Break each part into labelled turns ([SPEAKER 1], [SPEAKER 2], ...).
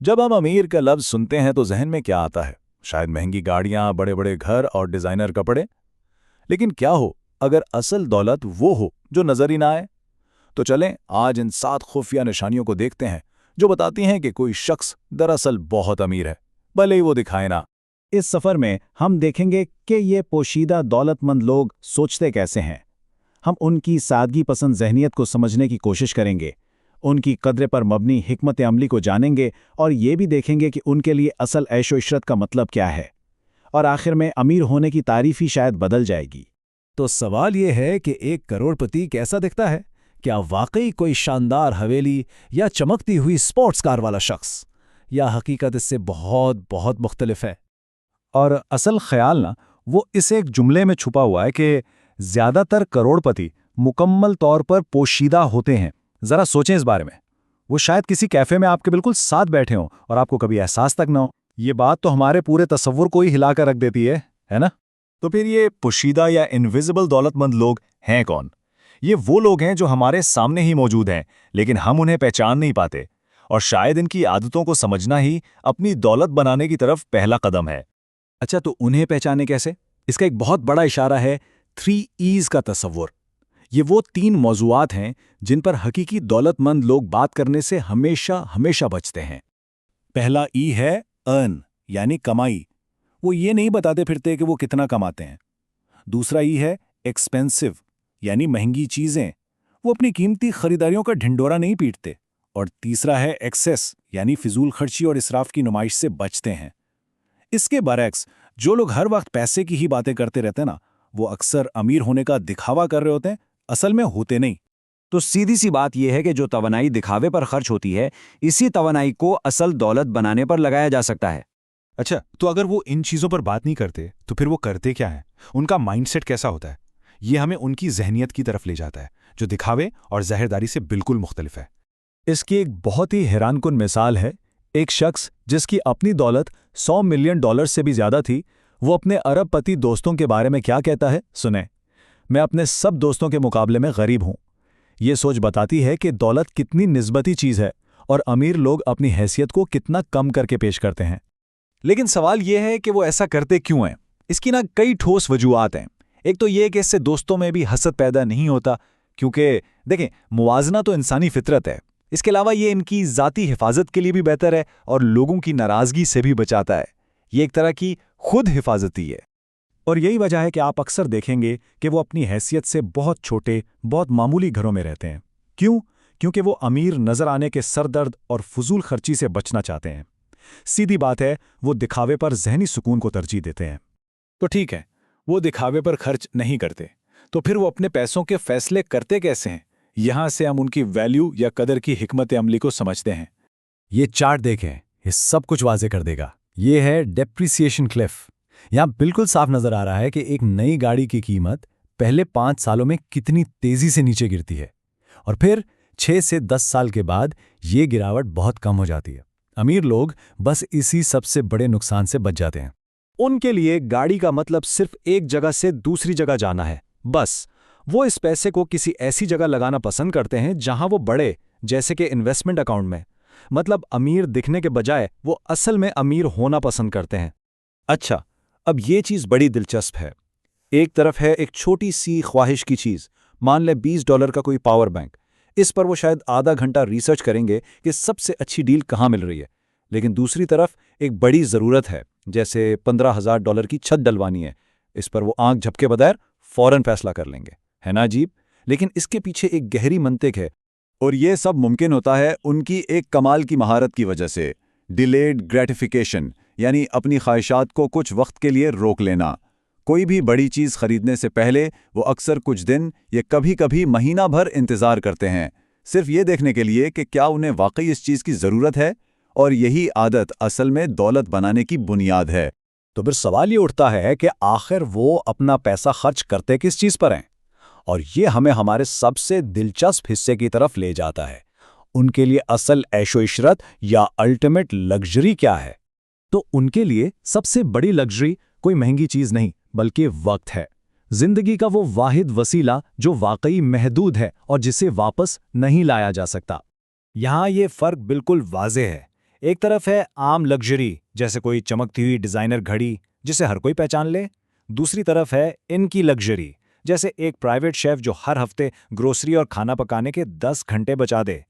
[SPEAKER 1] जब हम अमीर का लफ्ज सुनते हैं तो जहन में क्या आता है? शायद महंगी गाड़ियां, बड़े बड़े घर और डिजाइनर कपड़े। लेकिन क्या हो अगर असल दौलत वो हो जो नजर ही ना आए? तो चलें आज इन 7 खुफिया निशानियों को देखते हैं जो बताती हैं कि कोई शख्स दरअसल बहुत अमीर है, भले ही वो दिखाए ना।
[SPEAKER 2] इस सफर में हम देखेंगे कि ये पोशीदा दौलतमंद लोग सोचते कैसे हैं। हम उनकी सादगी पसंद जहनियत को समझने की कोशिश करेंगे, उनकी कद्र पर मबनी हिकमत अमली को जानेंगे और ये भी देखेंगे कि उनके लिए असल ऐशो इशरत का मतलब क्या है। और आखिर में अमीर होने की तारीफ ही शायद बदल जाएगी।
[SPEAKER 3] तो सवाल यह है कि एक करोड़पति कैसा दिखता है? क्या वाकई कोई शानदार हवेली या चमकती हुई स्पोर्ट्स कार वाला शख्स, या हकीकत इससे बहुत बहुत मुख्तलिफ है?
[SPEAKER 2] और असल ख्याल ना वो इस एक जुमले में छुपा हुआ है कि ज्यादातर करोड़पति मुकम्मल तौर पर पोशीदा होते हैं। जरा सोचें इस बारे में। वो शायद किसी कैफे में आपके बिल्कुल साथ बैठे हों और आपको कभी एहसास तक ना हो। ये बात तो हमारे पूरे तसव्वुर को ही हिलाकर रख देती है ना?
[SPEAKER 1] तो फिर ये पोशीदा या इनविजिबल दौलतमंद लोग हैं कौन? ये वो लोग हैं जो हमारे सामने ही मौजूद हैं, लेकिन हम उन्हें पहचान नहीं पाते। और शायद इनकी आदतों को समझना ही अपनी दौलत बनाने की तरफ पहला कदम है।
[SPEAKER 2] अच्छा, तो उन्हें पहचाने कैसे? इसका एक बहुत बड़ा इशारा है 3 ईज का तसव्वुर। ये वो 3 मौज़ूआत हैं जिन पर हकीकी दौलतमंद लोग बात करने से हमेशा हमेशा बचते हैं।
[SPEAKER 1] पहला ई है अर्न, यानी कमाई। वो ये नहीं बताते फिरते कि वो कितना कमाते हैं। दूसरा ई है एक्सपेंसिव, यानी महंगी चीजें। वो अपनी कीमती खरीदारियों का ढिंडोरा नहीं पीटते। और तीसरा है एक्सेस, यानी फिजूल खर्ची और इसराफ की नुमाइश से बचते हैं। इसके बरक्स जो लोग हर वक्त पैसे की ही बातें करते रहते हैं ना, वो अक्सर अमीर होने का दिखावा कर रहे होते हैं, असल में होते नहीं।
[SPEAKER 2] तो सीधी सी बात यह है कि जो तवानाई दिखावे पर खर्च होती है, इसी तवानाई को असल दौलत बनाने पर लगाया जा सकता है।
[SPEAKER 4] अच्छा, तो अगर वो इन चीजों पर बात नहीं करते तो फिर वो करते क्या है? उनका माइंडसेट कैसा होता है? ये हमें उनकी जहनियत की तरफ ले जाता है जो दिखावे और ज़ाहिरदारी से बिल्कुल मुख्तलिफ है।
[SPEAKER 2] इसकी एक बहुत ही हैरानकुन मिसाल है। एक शख्स जिसकी अपनी दौलत $100 मिलियन से भी ज्यादा थी, वो अपने अरबपति दोस्तों के बारे में क्या कहता है, सुने। मैं अपने सब दोस्तों के मुकाबले में गरीब हूं। ये सोच बताती है कि दौलत कितनी निस्बती चीज है और अमीर लोग अपनी हैसियत को कितना कम करके पेश करते हैं।
[SPEAKER 1] लेकिन सवाल यह है कि वो ऐसा करते क्यों हैं? इसकी ना कई ठोस वजूहात हैं। एक तो ये कि इससे दोस्तों में भी हसद पैदा नहीं होता, क्योंकि देखें, मुवाजना तो इंसानी फितरत है। इसके अलावा ये इनकी ज़ाती हिफाजत के लिए भी बेहतर है और लोगों की नाराज़गी से भी बचाता है। ये एक तरह की खुद हिफाजती है।
[SPEAKER 2] और यही वजह है कि आप अक्सर देखेंगे कि वो अपनी हैसियत से बहुत छोटे, बहुत मामूली घरों में रहते हैं। क्यों? क्योंकि वो अमीर नजर आने के सरदर्द और फजूल खर्ची से बचना चाहते हैं। सीधी बात है, वो दिखावे पर जहनी सुकून को तरजीह देते हैं।
[SPEAKER 1] तो ठीक है, वो दिखावे पर खर्च नहीं करते, तो फिर वो अपने पैसों के फैसले करते कैसे हैं? यहां से हम उनकी वैल्यू या कदर की हिकमत अमली को समझते हैं।
[SPEAKER 2] ये चार्ट देखें, ये सब कुछ वाजे कर देगा। ये है डेप्रिसिएशन क्लिफ। यहां बिल्कुल साफ नजर आ रहा है कि एक नई गाड़ी की कीमत पहले 5 सालों में कितनी तेजी से नीचे गिरती है और फिर 6 से 10 साल के बाद ये गिरावट बहुत कम हो जाती है। अमीर लोग बस इसी सबसे बड़े नुकसान से बच जाते हैं। उनके लिए गाड़ी का मतलब सिर्फ एक जगह से दूसरी जगह जाना है, बस। वो इस पैसे को किसी ऐसी जगह लगाना पसंद करते हैं जहां वो बढ़े, जैसे कि इन्वेस्टमेंट अकाउंट में। मतलब अमीर दिखने के बजाय वो असल में अमीर होना पसंद करते हैं।
[SPEAKER 1] अच्छा, अब ये चीज बड़ी दिलचस्प है। एक तरफ है एक छोटी सी ख्वाहिश की चीज, मान ले $20 का कोई पावर बैंक। इस पर वो शायद आधा घंटा रिसर्च करेंगे कि सबसे अच्छी डील कहाँ मिल रही है। लेकिन दूसरी तरफ एक बड़ी ज़रूरत है, जैसे $15,000 की छत डलवानी है। इस पर वो आंख झपके बगैर फौरन फैसला कर लेंगे। है ना अजीब? लेकिन इसके पीछे एक गहरी मंतिक है, और ये सब मुमकिन होता है उनकी एक कमाल की महारत की वजह से। डिलेड ग्रेटिफिकेशन, यानी अपनी ख्वाहिशात को कुछ वक्त के लिए रोक लेना। कोई भी बड़ी चीज़ खरीदने से पहले वो अक्सर कुछ दिन या कभी-कभी महीना भर इंतज़ार करते हैं, सिर्फ ये देखने के लिए कि क्या उन्हें वाकई इस चीज़ की ज़रूरत है। और यही आदत असल में दौलत बनाने की बुनियाद है।
[SPEAKER 2] तो फिर सवाल ये उठता है कि आखिर वो अपना पैसा खर्च करते किस चीज़ पर हैं? और ये हमें हमारे सबसे दिलचस्प हिस्से की तरफ ले जाता है। उनके लिए असल ऐशो इशरत या अल्टीमेट लग्जरी क्या है? तो उनके लिए सबसे बड़ी लग्जरी कोई महंगी चीज़ नहीं, बल्कि वक्त है। जिंदगी का वो वाहिद वसीला जो वाकई महदूद है और जिसे वापस नहीं लाया जा सकता।
[SPEAKER 3] यहां ये फर्क बिल्कुल वाज़ेह है।
[SPEAKER 2] एक तरफ है आम लग्जरी, जैसे कोई चमकती हुई डिजाइनर घड़ी जिसे हर कोई पहचान ले। दूसरी तरफ है इनकी लग्जरी, जैसे एक प्राइवेट शेफ जो हर हफ्ते ग्रोसरी और खाना पकाने के 10 घंटे बचा दे।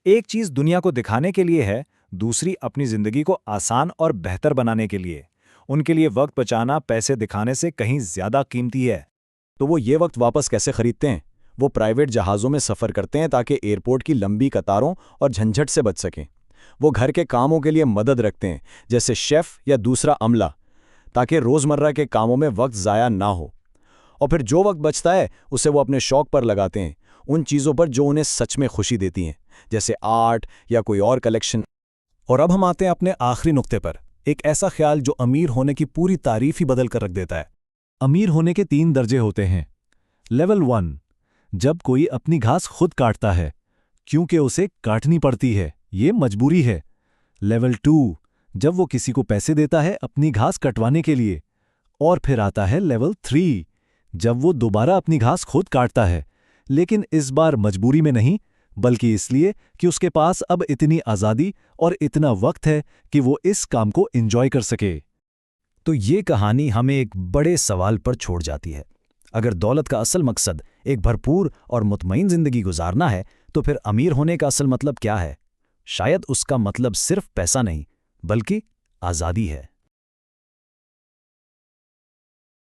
[SPEAKER 2] एक चीज दुनिया को दिखाने के लिए है, दूसरी अपनी जिंदगी को आसान और बेहतर बनाने के लिए। उनके लिए वक्त बचाना पैसे दिखाने से कहीं ज्यादा कीमती है।
[SPEAKER 1] तो वो ये वक्त वापस कैसे खरीदते हैं? वो प्राइवेट जहाज़ों में सफ़र करते हैं ताकि एयरपोर्ट की लंबी कतारों और झंझट से बच सकें। वो घर के कामों के लिए मदद रखते हैं, जैसे शेफ़ या दूसरा अमला, ताकि रोज़मर्रा के कामों में वक्त ज़ाया ना हो। और फिर जो वक्त बचता है उसे वो अपने शौक पर लगाते हैं, उन चीज़ों पर जो उन्हें सच में खुशी देती हैं, जैसे आर्ट या कोई और कलेक्शन।
[SPEAKER 3] और अब हम आते हैं अपने आखिरी नुक्ते पर, एक ऐसा ख्याल जो अमीर होने की पूरी तारीफ ही बदल कर रख देता है। अमीर होने के 3 दर्जे होते हैं। लेवल 1, जब कोई अपनी घास खुद काटता है, क्योंकि उसे काटनी पड़ती है, ये मजबूरी है। लेवल 2, जब वो किसी को पैसे देता है अपनी घास कटवाने के लिए। और फिर आता है लेवल 3, जब वो दोबारा अपनी घास खुद काटता है, लेकिन इस बार मजबूरी में नहीं, बल्कि इसलिए कि उसके पास अब इतनी आज़ादी और इतना वक्त है कि वो इस काम को एंजॉय कर सके।
[SPEAKER 2] तो ये कहानी हमें एक बड़े सवाल पर छोड़ जाती है। अगर दौलत का असल मकसद एक भरपूर और मुतमईन जिंदगी गुजारना है, तो फिर अमीर होने का असल मतलब क्या है? शायद उसका मतलब सिर्फ पैसा नहीं, बल्कि आज़ादी है।